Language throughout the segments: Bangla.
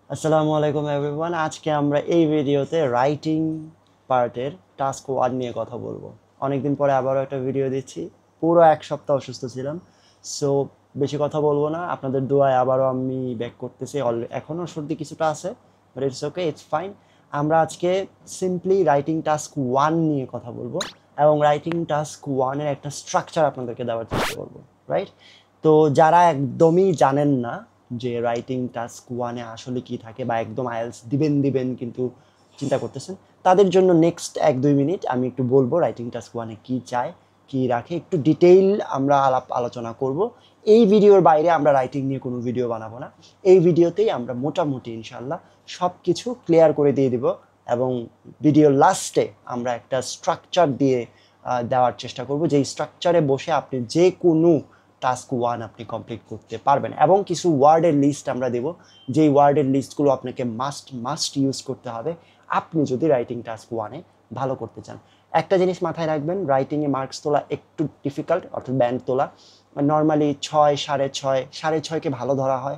আসসালামু আলাইকুম এভরিওয়ান। আজকে আমরা এই ভিডিওতে রাইটিং পার্টের টাস্ক 1 নিয়ে কথা বলবো। অনেকদিন পরে আবারও একটা ভিডিও দিচ্ছি। পুরো এক সপ্তাহ অসুস্থ ছিলাম, সো বেশি কথা বলবো না। আপনাদের দোয়ায় আবারও আমি ব্যাক করতেছি। এখনও সর্দি কিছুটা আছে, but it's okay, it's fine. আমরা আজকে সিম্পলি রাইটিং টাস্ক 1 নিয়ে কথা বলবো এবং রাইটিং টাস্ক 1 এর একটা স্ট্রাকচার আপনাদেরকে দেওয়ার চেষ্টা করবো, রাইট? তো যারা একদমই জানেন না যে রাইটিং টাস্ক 1 এ আসলে কি থাকে বা একদম আইএলস দিবেন কিন্তু চিন্তা করতেছেন, তাদের জন্য নেক্সট 1-2 মিনিট আমি একটু বলবো রাইটিং টাস্ক 1 এ কি চায়, কি রাখে, একটু ডিটেইল আমরা আলোচনা করব। এই ভিডিওর বাইরে আমরা রাইটিং নিয়ে কোনো ভিডিও বানাবো না। এই ভিডিওতেই আমরা মোটামুটি ইনশাল্লাহ সব কিছু ক্লিয়ার করে দিয়ে দিব এবং ভিডিওর লাস্টে আমরা একটা স্ট্রাকচার দিয়ে দেওয়ার চেষ্টা করব, যেই স্ট্রাকচারে বসে আপনি যে কোনো টাস্ক 1 আপনি কমপ্লিট করতে পারবেন। এবং কিছু ওয়ার্ডের লিস্ট আমরা দেব, যেই ওয়ার্ডের লিস্টগুলো আপনাকে মাস্ট ইউজ করতে হবে আপনি যদি রাইটিং টাস্ক 1 ভালো করতে চান। একটা জিনিস মাথায় রাখবেন, রাইটিংয়ে মার্কস তোলা একটু ডিফিকাল্ট, অর্থাৎ ব্যান্ড তোলা। নর্মালি 6, 6.5, 6.5কে ভালো ধরা হয়,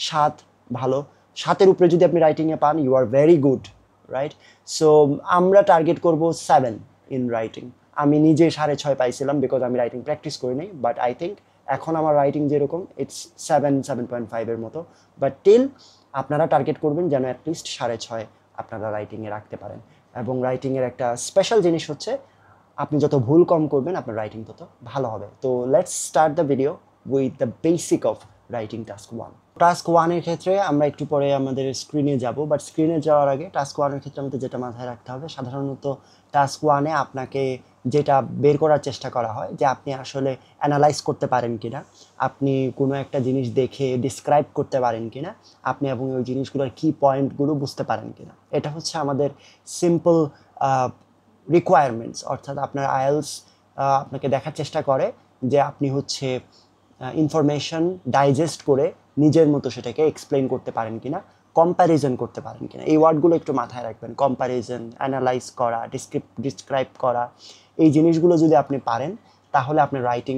7 ভালো, 7-এর উপরে যদি আপনি রাইটিংয়ে পান you are very good, right? So আমরা টার্গেট করব 7 ইন রাইটিং। আমি নিজে 6.5 পাইছিলাম বিকজ আমি রাইটিং প্র্যাকটিস করি নাই, বাট আই থিঙ্ক এখন আমার রাইটিং যেরকম ইটস 7.5-এর মতো। বাট টিল আপনারা টার্গেট করবেন যেন অ্যাটলিস্ট 6.5 আপনারা রাইটিংয়ে রাখতে পারেন। এবং রাইটিংয়ের একটা স্পেশাল জিনিস হচ্ছে আপনি যত ভুল কম করবেন আপনার রাইটিং তত ভালো হবে। তো let's start the video with the basic of writing task 1। Task 1-এর ক্ষেত্রে আমরা একটু পরে আমাদের স্ক্রিনে যাব, বাট স্ক্রিনে যাওয়ার আগে টাস্ক 1-এর ক্ষেত্রে আমাদের যেটা মাথায় রাখতে হবে, সাধারণত টাস্ক 1-এ আপনাকে যেটা বের করার চেষ্টা করা হয় যে আপনি আসলে অ্যানালাইজ করতে পারেন কিনা, আপনি কোনো একটা জিনিস দেখে ডিসক্রাইব করতে পারেন কিনা, আপনি এবং ওই জিনিসগুলোর কি পয়েন্টগুলো বুঝতে পারেন কিনা। এটা হচ্ছে আমাদের সিম্পল রিকোয়ারমেন্টস। অর্থাৎ আপনার আইএলস আপনাকে দেখার চেষ্টা করে যে আপনি হচ্ছে ইনফরমেশন ডাইজেস্ট করে নিজের মতো সেটাকে এক্সপ্লেন করতে পারেন কিনা, কম্প্যারিজন করতে পারেন কিনা। এই ওয়ার্ডগুলো একটু মাথায় রাখবেন, কম্প্যারিজন, অ্যানালাইজ করা, ডিসক্রাইব করা। এই জিনিসগুলো যদি আপনি পারেন তাহলে আপনি রাইটিং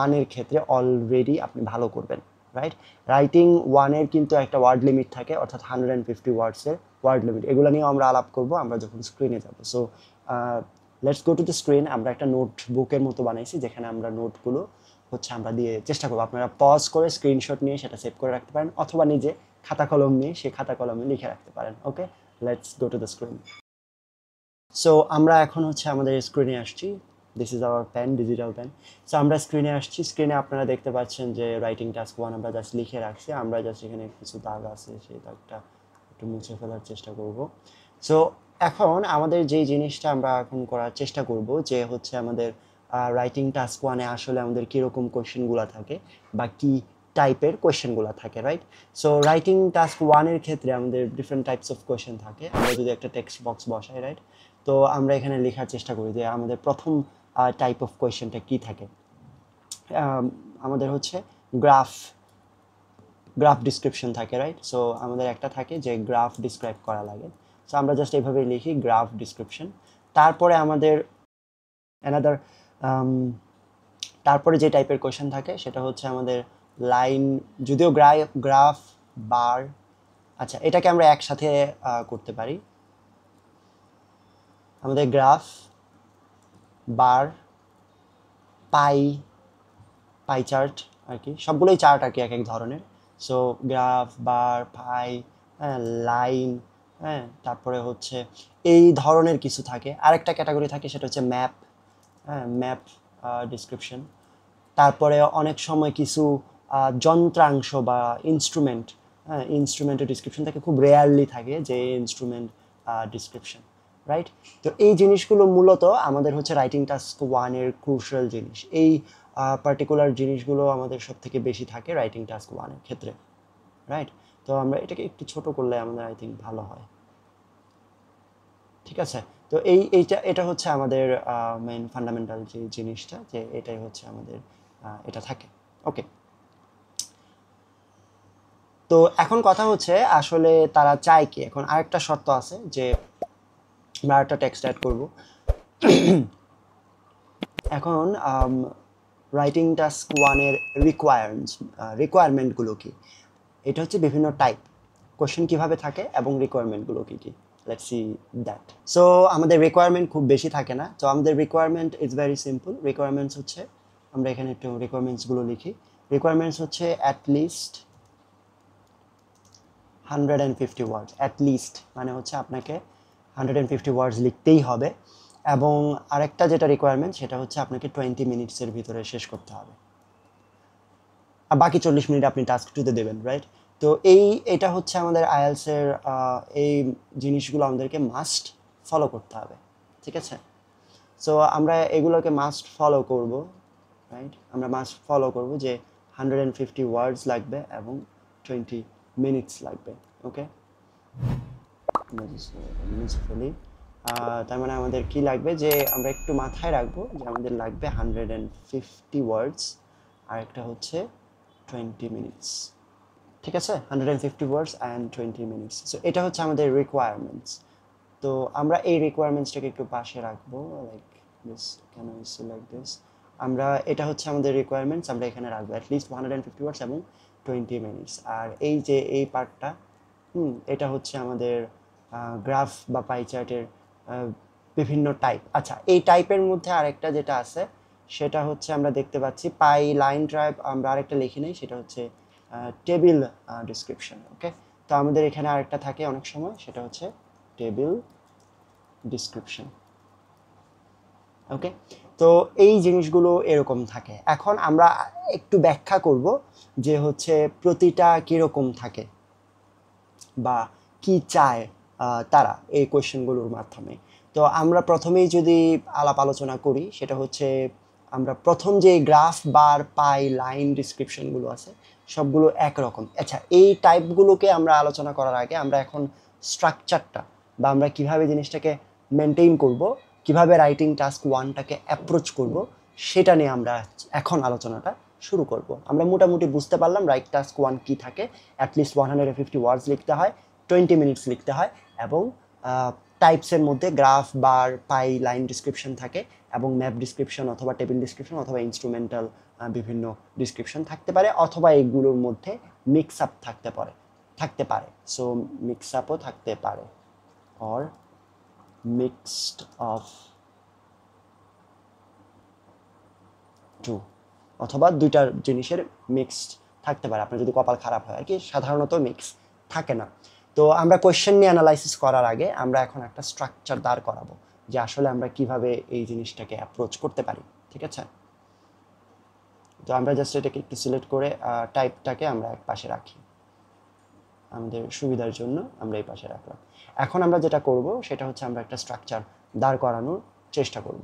1-এর ক্ষেত্রে অলরেডি আপনি ভালো করবেন, রাইট? রাইটিং 1-এর কিন্তু একটা ওয়ার্ড লিমিট থাকে, অর্থাৎ 150 ওয়ার্ডসের ওয়ার্ড লিমিট। এগুলো নিয়েও আমরা আলাপ করবো আমরা যখন স্ক্রিনে যাব। So let's go to the screen. আমরা একটা নোটবুকের মতো বানাইছি যেখানে আমরা নোটগুলো হচ্ছে আমরা দিয়ে চেষ্টা করবো। আপনারা পজ করে স্ক্রিনশট নিয়ে সেটা সেভ করে রাখতে পারেন, অথবা নিজে খাতা কলম নিয়ে সেই খাতা কলমে লিখে রাখতে পারেন। Okay, let's go to the screen. So আমরা এখন হচ্ছে আমাদের স্ক্রিনে আসছি। This is our pen, digital pen. So আমরা স্ক্রিনে আসছি। স্ক্রিনে আপনারা দেখতে পাচ্ছেন যে রাইটিং টাস্ক 1 আমরা জাস্ট লিখে রাখছি। আমরা জাস্ট এখানে কিছু দাগ আছে, সেই দাগটা একটু মুছে ফেলার চেষ্টা করব। সো এখন আমাদের যেই জিনিসটা আমরা এখন করার চেষ্টা করব যে হচ্ছে আমাদের রাইটিং টাস্ক 1-এ আসলে আমাদের কীরকম কোয়েশ্চেনগুলো থাকে বা কী টাইপের কোয়েশ্চেনগুলো থাকে, রাইট? সো রাইটিং টাস্ক 1-এর ক্ষেত্রে আমাদের ডিফারেন্ট টাইপস অফ কোয়েশ্চেন থাকে। আমরা যদি একটা টেক্সট বক্স বসাই, রাইট, তো আমরা এখানে লেখার চেষ্টা করি যে আমাদের প্রথম টাইপ অফ কোয়েশ্চেনটা কী থাকে। আমাদের হচ্ছে গ্রাফ ডিসক্রিপশন থাকে, রাইট? সো আমাদের একটা থাকে যে গ্রাফ ডিসক্রাইব করা লাগে। সো আমরা জাস্ট এইভাবে লিখি গ্রাফ ডিসক্রিপশন। তারপরে আমাদের অ্যানাদার তারপরে যে টাইপের কোয়েশ্চেন থাকে সেটা হচ্ছে আমাদের লাইন, যদিও গ্রাফ বার, আচ্ছা এটাকে আমরা একসাথে করতে পারি। আমাদের গ্রাফ বার পাই চার্ট আর কি, সবগুলোই চার্ট আর কি এক এক ধরনের। সো গ্রাফ, বার, পাই, হ্যাঁ, লাইন, হ্যাঁ, তারপরে হচ্ছে এই ধরনের কিছু থাকে। আরেকটা ক্যাটাগরি থাকে সেটা হচ্ছে ম্যাপ, হ্যাঁ, ম্যাপ ডিসক্রিপশন। তারপরে অনেক সময় কিছু যন্ত্রাংশ বা ইনস্ট্রুমেন্ট, হ্যাঁ, ইনস্ট্রুমেন্টের ডিসক্রিপশন থাকে, খুব রেয়ারলি থাকে যে ইনস্ট্রুমেন্ট ডিসক্রিপশন, রাইট? তো এই জিনিসগুলো মূলত আমাদের হচ্ছে রাইটিং টাস্ক 1-এর ক্রুশাল জিনিস। এই পার্টিকুলার জিনিসগুলো আমাদের সব থেকে বেশি থাকে রাইটিং টাস্ক 1-এর ক্ষেত্রে, রাইট? তো আমরা এটাকে একটু ছোট করলে আমাদের আই থিঙ্ক ভালো হয়, ঠিক আছে? তো এটা হচ্ছে আমাদের মেইন ফান্ডামেন্টাল যে জিনিসটা, যে এটাই হচ্ছে আমাদের এটা থাকে। ওকে, তো এখন কথা হচ্ছে আসলে তারা চায় কি। এখন আরেকটা শর্ত আছে যে আমরা আরেকটা টেক্সট অ্যাড করব। এখন রাইটিং টাস্ক 1-এর রিকোয়ারমেন্টগুলো কি, এটা হচ্ছে বিভিন্ন টাইপ। কোশ্চেন কিভাবে থাকে এবং রিকোয়ারমেন্টগুলো কী কী। Let's see that. সো আমাদের রিকোয়ারমেন্ট খুব বেশি থাকে না। তো আমাদের requirement is very simple. Requirements হচ্ছে, আমরা এখানে একটু রিকোয়ারমেন্টসগুলো লিখি। রিকোয়ারমেন্টস হচ্ছে অ্যাটলিস্ট 150 ওয়ার্ডস। অ্যাটলিস্ট মানে হচ্ছে আপনাকে 150 ওয়ার্ডস লিখতেই হবে, এবং আরেকটা যেটা রিকোয়ারমেন্ট সেটা হচ্ছে আপনাকে 20 মিনিটসের ভিতরে শেষ করতে হবে, আর বাকি 40 মিনিট আপনি টাস্ক টুতে দেবেন, রাইট? তো এটা হচ্ছে আমাদের আইএলসের এই জিনিসগুলো আমাদেরকে মাস্ট ফলো করতে হবে, ঠিক আছে? সো আমরা এগুলোকে মাস্ট ফলো করব, রাইট? আমরা মাস্ট ফলো করব যে 150 ওয়ার্ডস লাগবে এবং 20 মিনিটস লাগবে, ওকে? ফেলি। তার মানে আমাদের কি লাগবে, যে আমরা একটু মাথায় রাখবো যে আমাদের লাগবে 150 ওয়ার্ডস, আর একটা হচ্ছে 20 মিনিটস, ঠিক আছে? 150 ওয়ার্ডস অ্যান্ড 20 মিনিটস। সো এটা হচ্ছে আমাদের রিকোয়ারমেন্টস। তো আমরা এই রিকোয়ারমেন্টসটাকে একটু পাশে রাখবো, like this, can I say like this. আমরা এটা হচ্ছে আমাদের রিকোয়ারমেন্টস, আমরা এখানে রাখবো অ্যাটলিস্ট 150 ওয়ার্ডস এবং 20 মিনিটস। আর এই যে এই পার্টটা, এটা হচ্ছে আমাদের গ্রাফ বা পাই চার্টের বিভিন্ন টাইপ। আচ্ছা, এই টাইপের মধ্যে আরেকটা যেটা আছে সেটা হচ্ছে আমরা দেখতে পাচ্ছি পাই লাইন টাইপ, আমরা আরেকটা লিখি নেই, সেটা হচ্ছে টেবিল ডিসক্রিপশন, ওকে? তো আমাদের এখানে আরেকটা থাকে অনেক সময়, সেটা হচ্ছে টেবিল ডিসক্রিপশন, ওকে? তো এই জিনিসগুলো এরকম থাকে। এখন আমরা একটু ব্যাখ্যা করব যে হচ্ছে প্রতিটা কীরকম থাকে বা কি চায় তারা এই কোয়েশ্চেনগুলোর মাধ্যমে। তো আমরা প্রথমেই যদি আলাপ আলোচনা করি, সেটা হচ্ছে আমরা প্রথম যে গ্রাফ, বার, পাই, লাইন ডিসক্রিপশনগুলো আছে সবগুলো একরকম। আচ্ছা, এই টাইপগুলোকে আমরা আলোচনা করার আগে আমরা এখন স্ট্রাকচারটা বা আমরা কিভাবে জিনিসটাকে মেনটেন করব, কিভাবে রাইটিং টাস্ক 1টাকে অ্যাপ্রোচ করব, সেটা নিয়ে আমরা এখন আলোচনাটা শুরু করব। আমরা মোটামুটি বুঝতে পারলাম রাইট টাস্ক 1 কী থাকে। অ্যাটলিস্ট 150 ওয়ার্ডস লিখতে হয়, 20 মিনিটস লিখতে হয়, এবং টাইপসের মধ্যে গ্রাফ, বার, পাই, লাইন ডিসক্রিপশন থাকে, এবং ম্যাপ ডিসক্রিপশন অথবা টেবিল ডিসক্রিপশন অথবা ইনস্ট্রুমেন্টাল বিভিন্ন ডিসক্রিপশন থাকতে পারে, অথবা এগুলোর মধ্যে মিক্স আপ থাকতে পারে। সো মিক্স আপও থাকতে পারে, অর মিক্সড অফ টু, অথবা দুইটার জিনিসের মিক্সড থাকতে পারে। আপনার যদি কপাল খারাপ হয় আর কি, সাধারণত মিক্স থাকে না। তো আমরা কোয়েশ্চেন নিয়ে অ্যানালাইসিস করার আগে আমরা এখন একটা স্ট্রাকচার দাঁড় করাবো যে আসলে আমরা কিভাবে এই জিনিসটাকে অ্যাপ্রোচ করতে পারি, ঠিক আছে? তো আমরা জাস্ট এটাকে একটু সিলেক্ট করে টাইপটাকে আমরা এক পাশে রাখি, আমাদের সুবিধার জন্য আমরা এই পাশে রাখলাম। এখন আমরা যেটা করব সেটা হচ্ছে আমরা একটা স্ট্রাকচার দাঁড় করানোর চেষ্টা করব।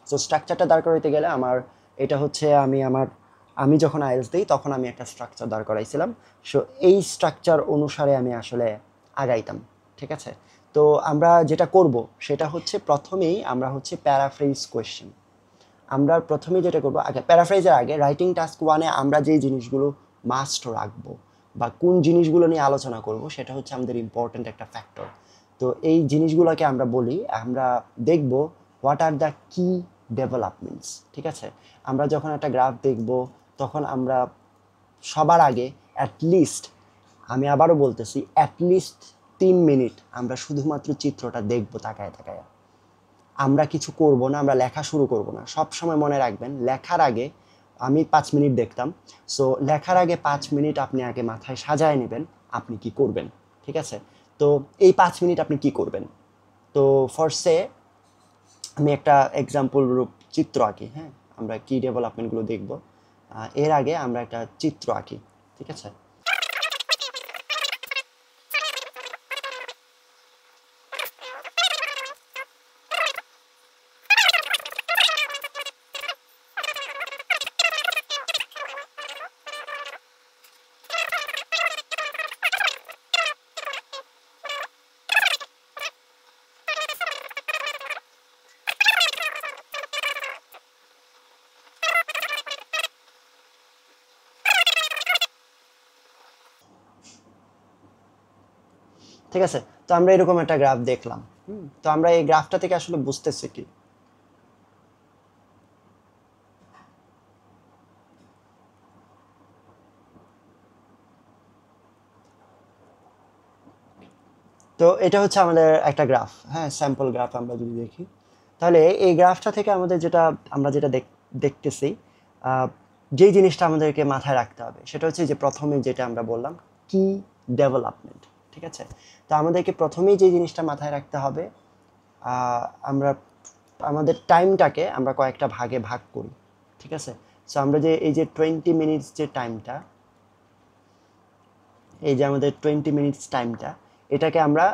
সো স্ট্রাকচারটা দাঁড় করাইতে গেলে এটা হচ্ছে আমি যখন আইএলস দিই তখন আমি একটা স্ট্রাকচার দাঁড় করাইছিলাম। সো এই স্ট্রাকচার অনুসারে আমি আসলে আগাইতাম, ঠিক আছে? তো আমরা যেটা করব সেটা হচ্ছে প্রথমেই আমরা হচ্ছে প্যারাফ্রেজ কোয়েশ্চেন। আমরা প্রথমেই যেটা করবো, আগে প্যারাফ্রেজের আগে রাইটিং টাস্ক 1-এ আমরা যেই জিনিসগুলো মাস্ট রাখবো বা কোন জিনিসগুলো নিয়ে আলোচনা করব সেটা হচ্ছে আমাদের ইম্পর্ট্যান্ট একটা ফ্যাক্টর। তো এই জিনিসগুলোকে আমরা বলি, আমরা দেখব হোয়াট আর দ্য কি ডেভেলপমেন্টস, ঠিক আছে? আমরা যখন একটা গ্রাফ দেখব তখন আমরা সবার আগে অ্যাটলিস্ট, আমি আবারও বলতেছি, অ্যাটলিস্ট 3 মিনিট আমরা শুধুমাত্র চিত্রটা দেখব তাকায় তাকায়। আমরা কিছু করব না, আমরা লেখা শুরু করব না। সব সময় মনে রাখবেন, লেখার আগে আমি 5 মিনিট দেখতাম। সো লেখার আগে 5 মিনিট আপনি আগে মাথায় সাজায় নেবেন আপনি কি করবেন, ঠিক আছে? তো এই 5 মিনিট আপনি কি করবেন? তো ফার্স্টে আমি একটা এক্সাম্পল রূপ চিত্র আঁকি, হ্যাঁ? আমরা কি ডেভেলপমেন্টগুলো দেখব এর আগে আমরা একটা চিত্র আঁকি, ঠিক আছে? ঠিক আছে? তো আমরা এরকম একটা গ্রাফ দেখলাম। তো আমরা এই গ্রাফটা থেকে আসলে বুঝতেছি কি, তো এটা হচ্ছে আমাদের একটা গ্রাফ, হ্যাঁ, স্যাম্পল গ্রাফ আমরা যদি দেখি, তাহলে এই গ্রাফটা থেকে আমাদের আমরা যেটা দেখতেছি, যেই জিনিসটা আমাদেরকে মাথায় রাখতে হবে সেটা হচ্ছে যে প্রথমে যেটা আমরা বললাম কি ডেভেলপমেন্ট, ঠিক আছে। তো আমাদেরকে প্রথমেই যে জিনিসটা মাথায় রাখতে হবে, আমরা আমাদের টাইমটাকে আমরা কয়েকটা ভাগে ভাগ করি, ঠিক আছে। সো আমরা যে এই যে 20 মিনিটস যে টাইমটা, এই যে আমাদের 20 মিনিটস টাইমটা, এটাকে আমরা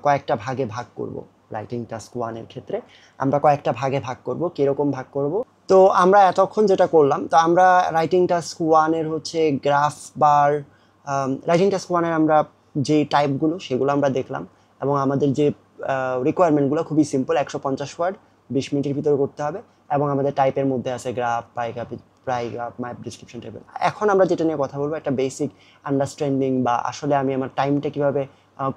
কয়েকটা ভাগে ভাগ করব। রাইটিং টাস্ক 1 এর ক্ষেত্রে আমরা কয়েকটা ভাগে ভাগ করব। কিরকম ভাগ করব? তো আমরা এতক্ষণ যেটা করলাম, তো আমরা রাইটিং টাস্ক 1 এর হচ্ছে গ্রাফ বার, রাইটিং টাস্ক 1 এর আমরা যে টাইপগুলো সেগুলো আমরা দেখলাম, এবং আমাদের যে রিকোয়ারমেন্টগুলো খুবই সিম্পল, 150 ওয়ার্ড 20 মিনিটের ভিতরে করতে হবে, এবং আমাদের টাইপের মধ্যে আছে গ্রাফ, প্রাইগ্রাফ, ম্যাপ, ডিসক্রিপশন টেবিল। এখন আমরা যেটা নিয়ে কথা বলবো একটা বেসিক আন্ডারস্ট্যান্ডিং, বা আসলে আমি আমার টাইমটা কীভাবে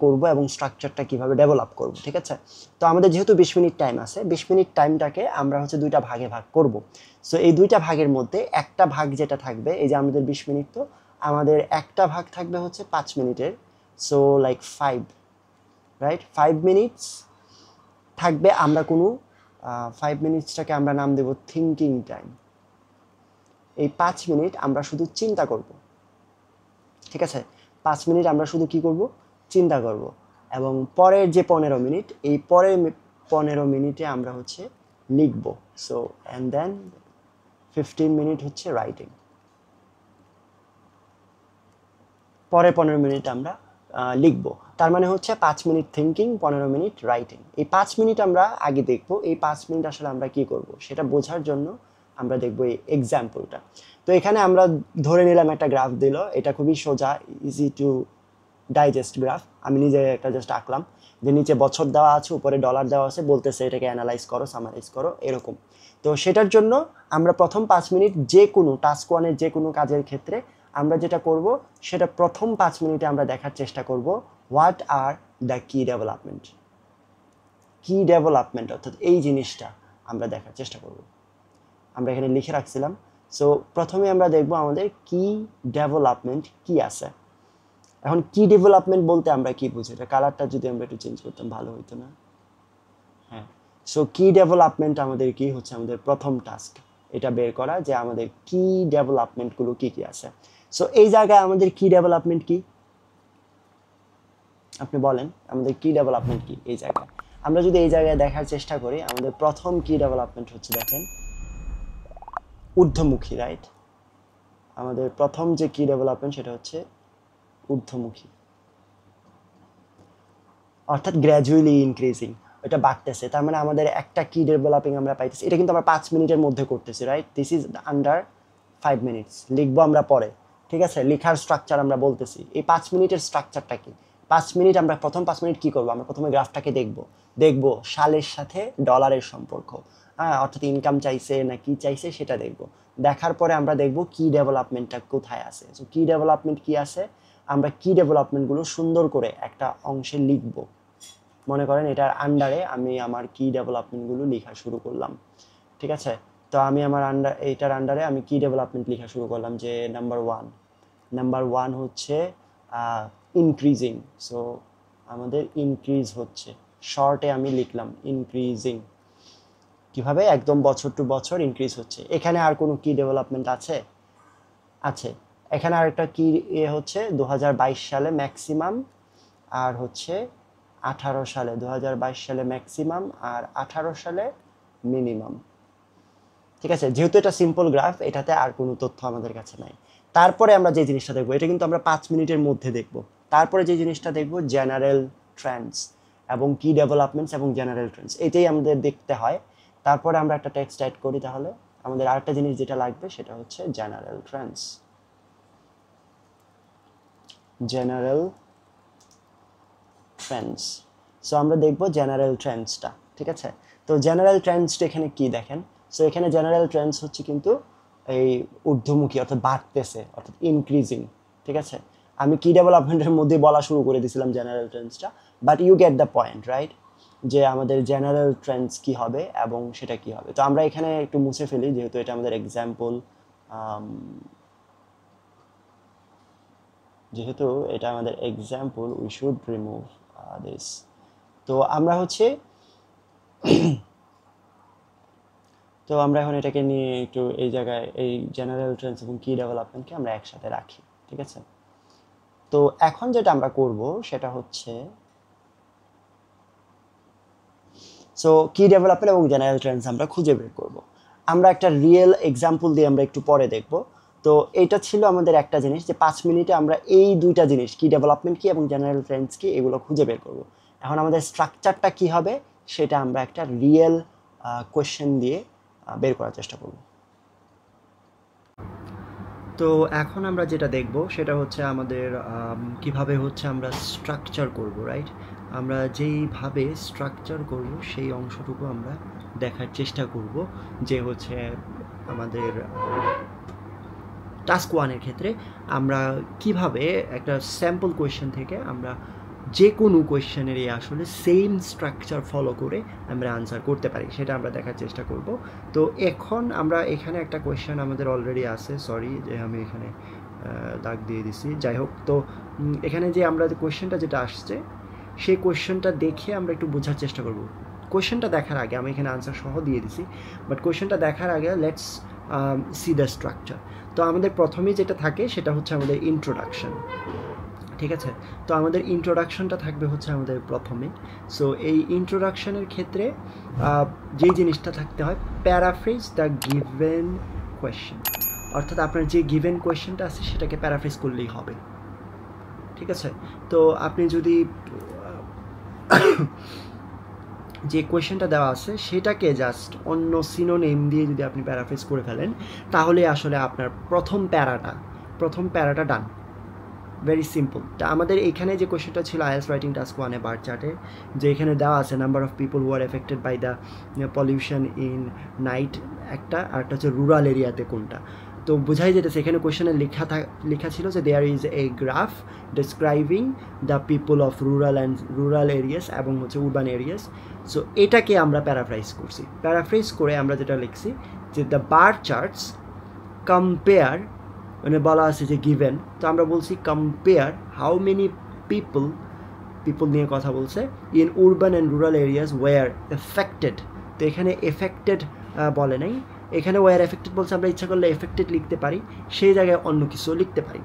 করব এবং স্ট্রাকচারটা কীভাবে ডেভেলপ করব, ঠিক আছে। তো আমাদের যেহেতু 20 মিনিট টাইম আছে, 20 মিনিট টাইমটাকে আমরা হচ্ছে দুইটা ভাগে ভাগ করব। সো এই দুইটা ভাগের মধ্যে একটা ভাগ যেটা থাকবে, এই যে আমাদের 20 মিনিট, তো আমাদের একটা ভাগ থাকবে হচ্ছে 5 মিনিটের, সো লাইক 5, রাইট, 5 মিনিটস থাকবে। আমরা কোনো 5 মিনিটসটাকে আমরা নাম দেব থিঙ্কিং টাইম। এই 5 মিনিট আমরা শুধু চিন্তা করব, ঠিক আছে। 5 মিনিট আমরা শুধু কি করব? চিন্তা করব। এবং পরের যে 15 মিনিট, এই পরের 15 মিনিটে আমরা হচ্ছে লিখব। সো অ্যান্ড দেন 15 মিনিট হচ্ছে রাইটিং। পরের 15 মিনিট আমরা লিখব। তার মানে হচ্ছে 5 মিনিট থিঙ্কিং, 15 মিনিট রাইটিং। এই 5 মিনিট আমরা আগে দেখব। এই 5 মিনিট আসলে আমরা কি করব সেটা বোঝার জন্য আমরা দেখব এই এক্সাম্পলটা। তো এখানে আমরা ধরে নিলাম একটা গ্রাফ দিল, এটা খুবই সোজা, ইজি টু ডাইজেস্ট গ্রাফ। আমি নিজে একটা জাস্ট আঁকলাম, যে নিচে বছর দেওয়া আছে, উপরে ডলার দেওয়া আছে, বলতেছে এটাকে অ্যানালাইজ করো, সামারাইজ করো, এরকম। তো সেটার জন্য আমরা প্রথম 5 মিনিট যে কোনো টাস্ক 1 এর যে কোনো কাজের ক্ষেত্রে আমরা যেটা করব, সেটা প্রথম 5 মিনিটে আমরা দেখার চেষ্টা করব হোয়াট আর দ্য কি ডেভেলপমেন্ট। কি ডেভেলপমেন্ট অর্থাৎ এই জিনিসটা আমরা দেখার চেষ্টা করব। আমরা এখানে লিখে রাখছিলাম। সো প্রথমে আমরা দেখব আমাদের কি ডেভেলপমেন্ট কি আছে। এখন কি ডেভেলপমেন্ট বলতে আমরা কি বুঝি? এটা কালারটা যদি আমরা একটু চেঞ্জ করতাম ভালো হতো না? হ্যাঁ। সো কি ডেভেলপমেন্ট আমাদের কি হচ্ছে, আমাদের প্রথম টাস্ক এটা বের করা যে আমাদের কি ডেভেলপমেন্টগুলো কি কি আছে। সো এই জায়গায় আমাদের কি ডেভেলপমেন্ট কি, আপনি বলেন আমাদের কি ডেভেলপমেন্ট কি এই জায়গায়। আমরা যদি এই জায়গায় দেখার চেষ্টা করি, আমাদের প্রথম কি ডেভেলপমেন্ট হচ্ছে, দেখেন, ঊর্ধ্বমুখী, রাইট। আমাদের প্রথম যে কি ডেভেলপমেন্ট সেটা হচ্ছে ঊর্ধ্বমুখী, অর্থাৎ গ্র্যাজুয়ালি ইনক্রিজিং, এটা বাড়তেছে। তার মানে আমাদের একটা কি ডেভেলপিং আমরা পাইতেছি। এটা কিন্তু আমরা 5 মিনিটের মধ্যে করতেছি, right. This is under 5 minutes. লিখবো আমরা পরে, ঠিক আছে। লেখার স্ট্রাকচার আমরা বলতেছি। এই 5 মিনিটের স্ট্রাকচারটা কি? 5 মিনিট আমরা প্রথম 5 মিনিট কি করবো? আমরা প্রথমে গ্রাফটাকে দেখবো সালের সাথে ডলারের সম্পর্ক, হ্যাঁ, অর্থাৎ ইনকাম চাইছে না কি চাইছে সেটা দেখবো। দেখার পরে আমরা দেখবো কি ডেভেলপমেন্টটা কোথায় আছে। সো কি ডেভেলপমেন্ট কি আছে, আমরা কি ডেভেলপমেন্টগুলো সুন্দর করে একটা অংশে লিখবো। মনে করেন এটার আন্ডারে আমি আমার কি ডেভেলপমেন্টগুলো লেখা শুরু করলাম, ঠিক আছে। তো আমি আমার এইটার আন্ডারে আমি কি ডেভেলপমেন্ট লেখা শুরু করলাম, যে নাম্বার ওয়ান হচ্ছে ইনক্রিজিং। সো আমাদের ইনক্রিজ হচ্ছে, শর্টে আমি লিখলাম ইনক্রিজিং। কিভাবে? একদম বছর টু বছর ইনক্রিজ হচ্ছে। এখানে আর কোনো কি ডেভেলপমেন্ট আছে? এখানে আরেকটা কি হচ্ছে 2022 সালে ম্যাক্সিমাম, আর হচ্ছে 18 সালে, 2022 সালে ম্যাক্সিমাম আর 18 সালে মিনিমাম, ঠিক আছে। যেহেতু এটা সিম্পল গ্রাফ, এটাতে আর কোনো তথ্য আমাদের কাছে নাই। তারপরে আমরা যে জিনিসটা দেখবো, এটা কিন্তু আমরা 5 মিনিটের মধ্যে দেখবো। তারপরে যে জিনিসটা দেখবো জেনারেল ট্রেন্ডস এবং কি ডেভেলপমেন্টস এবং জেনারেল ট্রেন্ডস, এটাই আমাদের দেখতে হয়। তারপরে আমরা একটা টেক্সট অ্যাড করি, তাহলে আমাদের আরেকটা জিনিস যেটা লাগবে সেটা হচ্ছে general Trends. General Trends. So আমরা দেখব জেনারেল ট্রেন্ডসটা, ঠিক আছে। তো জেনারেল ট্রেন্ডসটা এখানে কি দেখেন। সো এখানে জেনারেল ট্রেন্ডস হচ্ছে কিন্তু এই ঊর্ধ্বমুখী, অর্থাৎ বাড়তেছে, অর্থাৎ ইনক্রিজিং, ঠিক আছে। আমি কি ডেভেলপমেন্টের মধ্যে বলা শুরু করে দিয়েছিলাম জেনারেল ট্রেন্ডসটা, but you get the point, right, যে আমাদের জেনারেল ট্রেন্ডস কি হবে এবং সেটা কি হবে। তো আমরা এখানে একটু মুছে ফেলি, যেহেতু এটা আমাদের example, we should remove this. তো আমরা হচ্ছে তো আমরা এখন এটাকে নিয়ে একটু এই জায়গায় এই জেনারেল ট্রেন্ডস এবং কি ডেভেলপমেন্টকে আমরা একসাথে রাখি, ঠিক আছে। তো এখন যেটা আমরা করব সেটা হচ্ছে সো কি ডেভেলপমেন্ট এবং জেনারেল ট্রেন্ডস আমরা খুঁজে বের করব। আমরা একটা রিয়েল এক্সাম্পল দিয়ে আমরা একটু পরে দেখব। তো এটা ছিল আমাদের একটা জিনিস যে 5 মিনিটে আমরা এই দুইটা জিনিস কি ডেভেলপমেন্ট কি এবং জেনারেল ট্রেন্ডস কি এগুলো খুঁজে বের করব। এখন আমাদের স্ট্রাকচারটা কি হবে সেটা আমরা একটা রিয়েল কোয়েশ্চেন দিয়ে বের করার চেষ্টা করব। তো এখন আমরা যেটা দেখব সেটা হচ্ছে আমাদের কিভাবে হচ্ছে আমরা স্ট্রাকচার করব, রাইট। আমরা যেইভাবে স্ট্রাকচার করব সেই অংশটুকু আমরা দেখার চেষ্টা করব যে হচ্ছে আমাদের টাস্ক 1-এর ক্ষেত্রে আমরা কিভাবে একটা স্যাম্পল কোয়েশ্চেন থেকে আমরা যে কোনো কোয়েশ্চেনেরই আসলে সেম স্ট্রাকচার ফলো করে আমরা আনসার করতে পারি সেটা আমরা দেখার চেষ্টা করব। তো এখন আমরা এখানে একটা কোয়েশ্চেন আমাদের অলরেডি আছে, সরি যে আমি এখানে দাগ দিয়ে দিছি, যাই হোক। তো এখানে যে আমরা কোয়েশ্চেনটা যেটা আসছে সেই কোয়েশ্চেনটা দেখে আমরা একটু বোঝার চেষ্টা করব। কোয়েশ্চেনটা দেখার আগে আমি এখানে আনসার সহ দিয়ে দিছি, বাট কোয়েশ্চেনটা দেখার আগে লেটস সি দ্য স্ট্রাকচার। তো আমাদের প্রথমেই যেটা থাকে সেটা হচ্ছে আমাদের ইন্ট্রোডাকশন, ঠিক আছে। তো আমাদের ইন্ট্রোডাকশনটা থাকবে হচ্ছে আমাদের প্রথমে। সো এই ইন্ট্রোডাকশনের ক্ষেত্রে যেই জিনিসটা থাকতে হয় প্যারাফ্রেজ দ্য গিভেন কোয়েশ্চেন, অর্থাৎ আপনার যে গিভেন কোয়েশ্চেনটা আছে সেটাকে প্যারাফ্রেজ করলেই হবে, ঠিক আছে। তো আপনি যদি যে কোয়েশ্চেনটা দেওয়া আছে সেটাকে জাস্ট অন্য সিনোনিম দিয়ে যদি আপনি প্যারাফ্রেজ করে ফেলেন তাহলে আসলে আপনার প্রথম প্যারাটা ডান। Very simple. তা আমাদের এখানে যে কোয়েশ্চেনটা ছিল আইএলটিএস রাইটিং টাস্ক 1-এ বার চার্টে, যে এখানে দেওয়া আছে number of people who are affected by the pollution in night একটা, আর একটা হচ্ছে রুরাল এরিয়াতে কোনটা। তো বোঝাই যেতেছে এখানে কোয়েশ্চেনে লেখা ছিল যে there is a graph describing the people of rural areas এবং হচ্ছে উরবান এরিয়াস। সো এটাকে আমরা প্যারাফ্রেজ করে আমরা যেটা লিখছি যে দ্য বার চার্টস কম্পেয়ার, মানে বলা আছে যে গিভেন, তো আমরা বলছি কম্পেয়ার হাউ মেনি পিপল নিয়ে কথা বলছে in urban and rural areas were affected. তো এখানে এফেক্টেড বলে নাই, এখানে ওয়ার এফেক্টেড বলছে, আমরা ইচ্ছা করলে এফেক্টেড লিখতে পারি, সেই জায়গায় অন্য কিছু লিখতে পারি,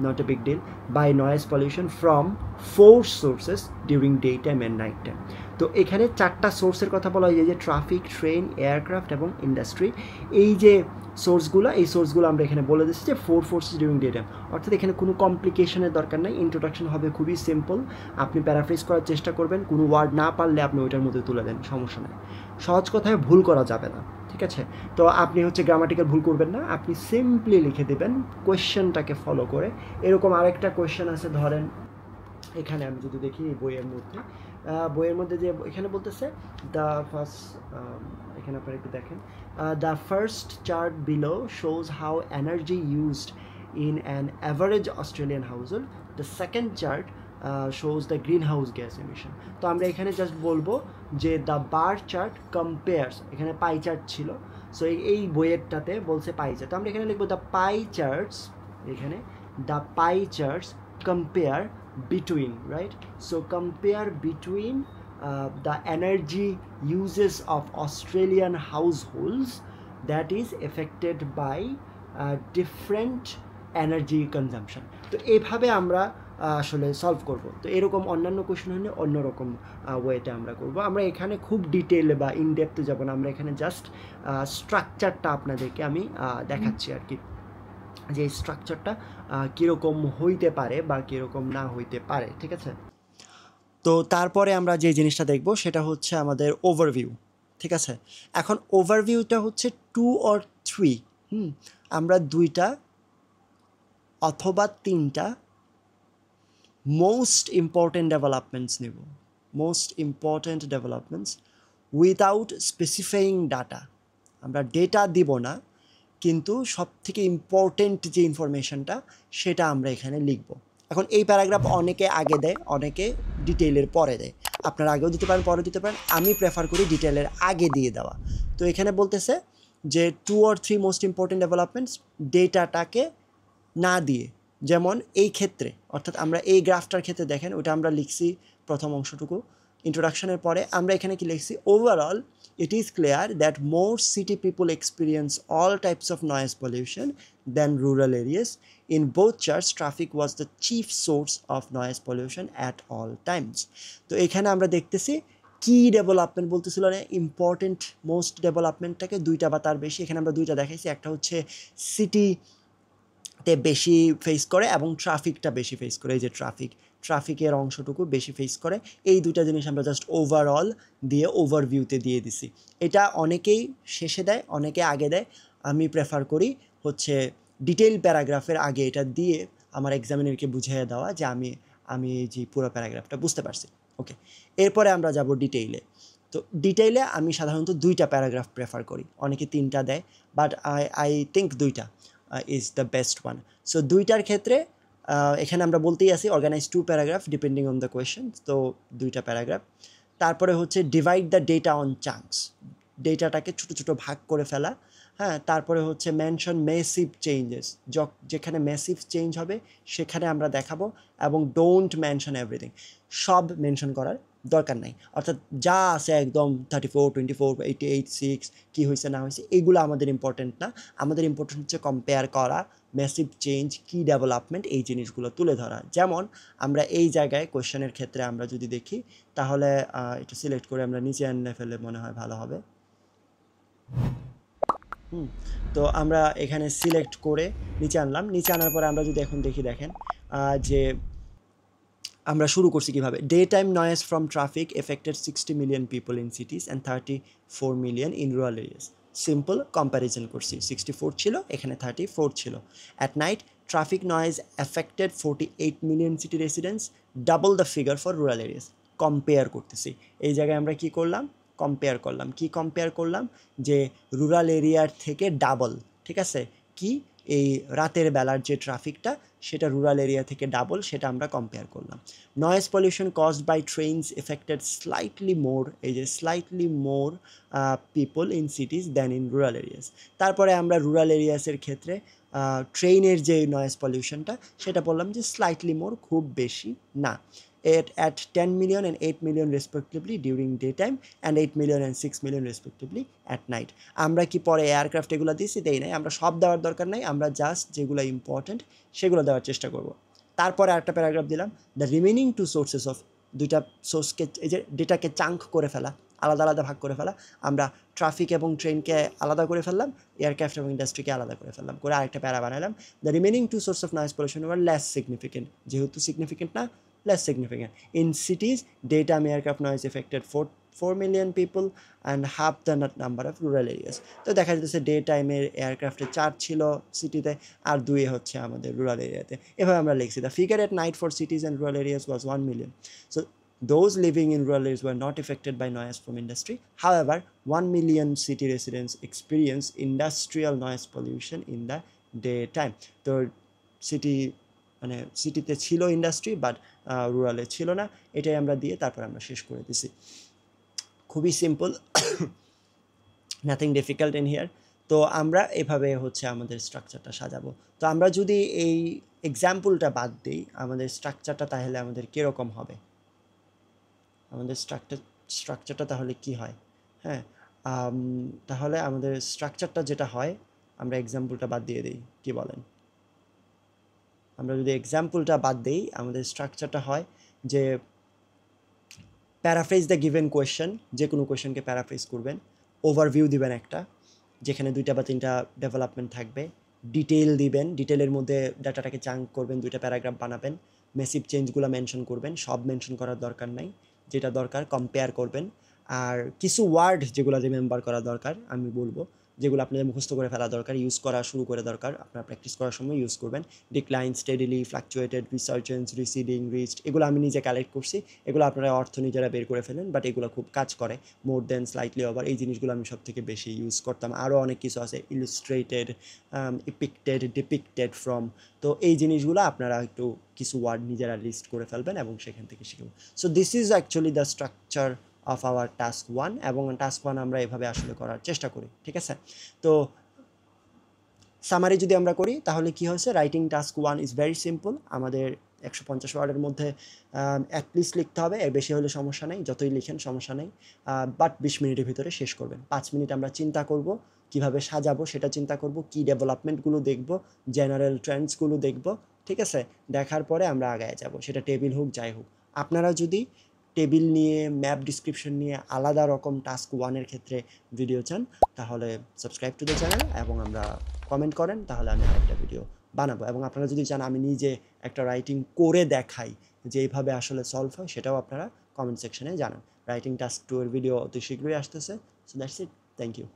not a big deal, by noise pollution from 4 sources during day time and night time. তো এখানে 4টা সোর্সের কথা বলা হয়, যে ট্রাফিক, ট্রেন, এয়ারক্রাফট এবং ইন্ডাস্ট্রি। এই যে সোর্সগুলো আমরা এখানে বলে দিচ্ছি যে 4 ফোর্সেস ডিউরিং ডে টাইম, অর্থাৎ এখানে কোনো কমপ্লিকেশনের দরকার নেই। ইন্ট্রোডাকশন হবে খুবই সিম্পল, আপনি প্যারাফ্রেজ করার চেষ্টা করবেন, কোনো ওয়ার্ড না পারলে আপনি ওইটার মধ্যে তুলে দেন, সমস্যা নেই। সহজ কথায় ভুল করা যাবে না, ঠিক আছে। তো আপনি হচ্ছে গ্রামাটিক্যাল ভুল করবেন না, আপনি সিম্পলি লিখে দেবেন কোয়েশ্চেনটাকে ফলো করে। এরকম আরেকটা কোয়েশ্চেন আছে, ধরেন এখানে আমি যদি দেখি এই বইয়ের মধ্যে যে এখানে বলতেছে দ্য ফার্স্ট, এখানে আপনারা একটু দেখেন, the first chart below shows how energy used in an average Australian household, the second chart shows the green house gas emission. তো আমরা এখানে জাস্ট বলবো যে দ্য বার চার্ট কম্পেয়ার্স, এখানে পাই চার্ট ছিল, সো এই বইয়েরটাতে বলছে পাই চার্ট, তো আমরা এখানে লিখবো দ্য পাই চার্টস, এখানে the pi charts compare between, right? So compare between the energy uses of Australian households that is affected by different energy consumption. তো এইভাবে আমরা আসলে সলভ করব। তো এরকম অন্যান্য কোশ্চেন হলে অন্যরকম ওয়েতে আমরা করব। আমরা এখানে খুব ডিটেলে বা ইনডেপথে যাব না, আমরা এখানে জাস্ট স্ট্রাকচারটা আপনাদেরকে আমি দেখাচ্ছি আর কি, যে স্ট্রাকচারটা কীরকম হইতে পারে বা কীরকম না হইতে পারে, ঠিক আছে। তো তারপরে আমরা যে জিনিসটা দেখব সেটা হচ্ছে আমাদের ওভারভিউ, ঠিক আছে। এখন ওভারভিউটা হচ্ছে 2 or 3, আমরা 2টা অথবা 3টা মোস্ট ইম্পর্টেন্ট ডেভেলপমেন্টস নেব, উইদাউট স্পেসিফাইং ডাটা। আমরা ডেটা দিব না, কিন্তু সব থেকে ইম্পর্টেন্ট যে ইনফরমেশনটা সেটা আমরা এখানে লিখব। এখন এই প্যারাগ্রাফ অনেকে আগে দেয়, অনেকে ডিটেইলের পরে দেয়, আপনারা আগেও দিতে পারেন, পরে দিতে পারেন, আমি প্রেফার করি ডিটেইলের আগে দিয়ে দেওয়া। তো এখানে বলতেছে যে 2 or 3 মোস্ট ইম্পর্টেন্ট ডেভেলপমেন্টস, ডেটাটাকে না দিয়ে যেমন এই ক্ষেত্রে অর্থাৎ আমরা এই গ্রাফটার ক্ষেত্রে দেখেন ওটা আমরা লিখছি প্রথম অংশটুকু ইন্ট্রোডাকশনের পরে আমরা এখানে কি লিখছি overall it is clear that more city people experience all types of noise pollution than rural areas. In both charts, traffic was the chief source of noise pollution at all times. তো এখানে আমরা দেখতেছি কি ডেভেলপমেন্ট বলতেছিল না ইম্পর্টেন্ট মোস্ট ডেভেলপমেন্টটাকে দুইটা বা তার বেশি এখানে আমরা দুইটা দেখাইছি একটা হচ্ছে সিটিতে বেশি ফেস করে এবং ট্রাফিকটা বেশি ফেস করে এই যে ট্রাফিকের অংশটুকু বেশি ফেস করে এই দুইটা জিনিস আমরা জাস্ট ওভারঅল দিয়ে ওভারভিউতে দিয়ে দিছি এটা অনেকেই শেষে দেয় অনেকে আগে দেয় আমি প্রেফার করি হচ্ছে ডিটেইল প্যারাগ্রাফের আগে এটা দিয়ে আমার এক্সামিনারকে বুঝিয়ে দেওয়া যে আমি এই যে পুরো প্যারাগ্রাফটা বুঝতে পারছি ওকে এরপরে আমরা যাব ডিটেইলে তো ডিটেইলে আমি সাধারণত দুইটা প্যারাগ্রাফ প্রেফার করি অনেকে তিনটা দেয় বাট আই থিঙ্ক দুইটা is the best one so দুইটার ক্ষেত্রে এখানে আমরা বলতেই আসি organise 2 paragraph depending on the question তো দুইটা প্যারাগ্রাফ তারপরে হচ্ছে divide the data on chunks ডেটাটাকে ছোটো ছোটো ভাগ করে ফেলা হ্যাঁ তারপরে হচ্ছে মেনশন মেসিভ চেঞ্জেস যেখানে মেসিভ চেঞ্জ হবে সেখানে আমরা দেখাবো এবং ডোন্ট মেনশন এভরিথিং সব মেনশন করার দরকার নাই অর্থাৎ যা আছে একদম 34 24 88 6 কী হয়েছে না হয়েছে এগুলো আমাদের ইম্পর্টেন্ট না আমাদের ইম্পর্টেন্ট হচ্ছে কম্পেয়ার করা ম্যাসিভ চেঞ্জ কী ডেভেলপমেন্ট এই জিনিসগুলো তুলে ধরা যেমন আমরা এই জায়গায় কোয়েশ্চেনের ক্ষেত্রে আমরা যদি দেখি তাহলে এটা সিলেক্ট করে আমরা নিচে আনলে ফেলে মনে হয় ভালো হবে তো আমরা এখানে সিলেক্ট করে নিচে আনলাম নিচে আনার পরে আমরা যদি এখন দেখেন যে আমরা শুরু করছি কিভাবে day time noise from traffic affected 60 million people in সিটিজ and 34 million in rural areas simple comparison করছি 64 ছিল এখানে 34 ছিল at night traffic noise affected 48 million city residents double the figure for rural areas compare করতেছি এই জায়গায় আমরা কি করলাম কম্পেয়ার করলাম যে রুরাল এরিয়ার থেকে ডাবল ঠিক আছে কি এই রাতের বেলার যে ট্রাফিকটা সেটা রুরাল এরিয়া থেকে ডাবল সেটা আমরা কম্পেয়ার করলাম noise pollution caused by trains affected slightly more people in cities than in rural areas তারপরে আমরা রুরাল এরিয়াসের ক্ষেত্রে ট্রেনের যে নয়েজ পলিউশনটা সেটা বললাম যে স্লাইটলি মোর খুব বেশি না at 10 million and 8 million respectively during daytime and 8 million and 6 million respectively at night আমরা কি পরে এয়ারক্রাফট এগুলো দিছি দেই নাই আমরা সব দেওয়ার দরকার নাই আমরা জাস্ট যেগুলো ইম্পর্টেন্ট সেগুলো দেওয়ার চেষ্টা করব তারপরে একটা প্যারাগ্রাফ দিলাম দ্য রিমেনিং 2 সোর্সেস অফ দুইটা সোর্সকে এই যে ডেটাকে চাঙ্ক করে ফেলা আলাদা আলাদা ভাগ করে ফেলা আমরা ট্রাফিক এবং ট্রেনকে আলাদা করে ফেললাম এয়ারক্রাফট এবং ইন্ডাস্ট্রিকে আলাদা করে ফেললাম করে আরেকটা প্যারা বানালাম the remaining 2 source of noise pollution were less significant যেহেতু সিগনিফিকেন্ট না less significant. In cities, daytime aircraft noise affected 4 million people and half the number of rural areas. তো দেখা যাচ্ছে ডে টাইমের এয়ারক্রাফটে 4 ছিল সিটিতে আর 2 হচ্ছে আমাদের রুরাল এরিয়াতে এভাবে আমরা লিখছি the figure at night for সিটিজ and rural areas was 1 million. So those living in rural areas were not affected by noise from industry. However, 1 million city residents experience industrial noise pollution in the daytime. তো মানে সিটিতে ছিল ইন্ডাস্ট্রি বাট রুরালে ছিল না এটাই আমরা দিয়ে তারপর আমরা শেষ করে দিছি খুবই simple nothing difficult in here তো আমরা এভাবে হচ্ছে আমাদের স্ট্রাকচারটা সাজাবো তো আমরা যদি এই এক্সাম্পলটা বাদ দিই আমাদের স্ট্রাকচারটা তাহলে আমাদের কীরকম হবে আমাদের স্ট্রাকচারটা তাহলে কি হয় হ্যাঁ তাহলে আমাদের স্ট্রাকচারটা যেটা হয় আমরা এক্সাম্পলটা বাদ দিয়ে দিই কি বলেন আমরা যদি এক্সাম্পলটা বাদ দিই আমাদের স্ট্রাকচারটা হয় যে প্যারাফ্রেজ দ্য গিভেন কোয়েশ্চেন যে কোনো কোয়েশ্চেনকে প্যারাফ্রেজ করবেন ওভারভিউ দিবেন একটা যেখানে 2টা বা 3টা ডেভেলপমেন্ট থাকবে ডিটেইল দিবেন ডিটেলের মধ্যে ডাটাটাকে চাঙ্ক করবেন 2টা প্যারাগ্রাফ বানাবেন মেসিভ চেঞ্জগুলো মেনশন করবেন সব মেনশন করার দরকার নাই যেটা দরকার কম্পেয়ার করবেন আর কিছু ওয়ার্ড যেগুলো রিমেম্বার করা দরকার আমি বলবো যেগুলো আপনাদের মুখস্থ করে ফেলা দরকার ইউজ করা শুরু করে দরকার আপনারা প্র্যাকটিস করার সময় ইউজ করবেন decline steadily ফ্লাকচুয়েটেড resurgence residing reached এগুলো আমি নিজে কালেক্ট করছি এগুলো আপনারা অর্থ নিজেরা বের করে ফেলেন বাট এগুলো খুব কাজ করে মোর দেন স্লাইটলি ওভার এই জিনিসগুলো আমি সব থেকে বেশি ইউজ করতাম আরও অনেক কিছু আছে ইলিস্ট্রেটেড ডিপিক্টেড ফ্রম তো এই জিনিসগুলো আপনারা একটু কিছু ওয়ার্ড নিজেরা লিস্ট করে ফেলবেন এবং সেখান থেকে শিখবেন so this is actually the structure of our task 1 এবং টাস্ক 1 আমরা এভাবে আসলে করার চেষ্টা করি ঠিক আছে তো সামারি যদি আমরা করি তাহলে কি হয়েছে, writing task 1 is very simple. আমাদের 150 ওয়ার্ডের মধ্যে অ্যাটলিস্ট লিখতে হবে, এর বেশি হলে সমস্যা নেই, যতই লিখেন সমস্যা নেই, বাট 20 মিনিটের ভিতরে শেষ করবেন। 5 মিনিট আমরা চিন্তা করব কিভাবে সাজাবো, সেটা চিন্তা করব, কি ডেভেলপমেন্টগুলো দেখব, জেনারেল ট্রেন্ডসগুলো দেখব, ঠিক আছে? দেখার পরে আমরা আগায় যাব, সেটা টেবিল হোক যাই হোক। আপনারা যদি টেবিল নিয়ে, ম্যাপ ডিসক্রিপশন নিয়ে আলাদা রকম টাস্ক 1-এর ক্ষেত্রে ভিডিও চান তাহলে সাবস্ক্রাইব টু দ্য চ্যানেল এবং আমরা কমেন্ট করেন, তাহলে আমি আরেকটা ভিডিও বানাবো। এবং আপনারা যদি চান আমি নিজে একটা রাইটিং করে দেখাই যে এইভাবে আসলে সলভ হয়, সেটাও আপনারা কমেন্ট সেকশনে জানান। রাইটিং টাস্ক 2 এর ভিডিও অতি শীঘ্রই আসতেছে। So that's it, thank you.